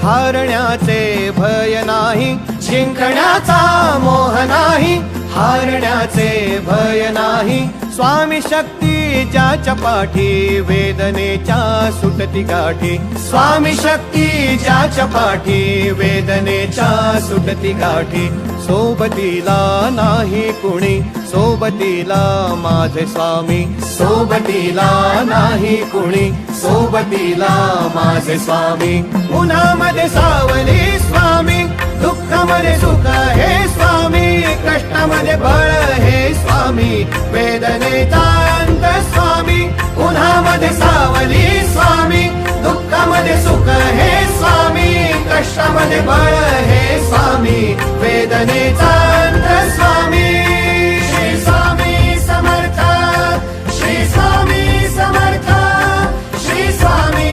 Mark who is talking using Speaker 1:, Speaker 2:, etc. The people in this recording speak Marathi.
Speaker 1: हारण्याचे भय नाही, जिंकण्याचा मोह नाही, हारण्याचे भय नाही। स्वामी शक्ती ज्याच्या पाठी, वेदनेच्या सुटती गाठी, स्वामी शक्ती ज्याच्या पाठी, वेदनेच्या सुटती गाठी। सोबतीला नाही कुणी, सोबतीला माझे स्वामी, सोबतीला नाही कुणी, सोबतीला माझे स्वामी। उन्हामध्ये सावली स्वामी, दुःखामध्ये सुख हे स्वामी, कष्टामध्ये बळ हे स्वामी, वेदनेचा अंत स्वामी। उन्हामध्ये सावली स्वामी,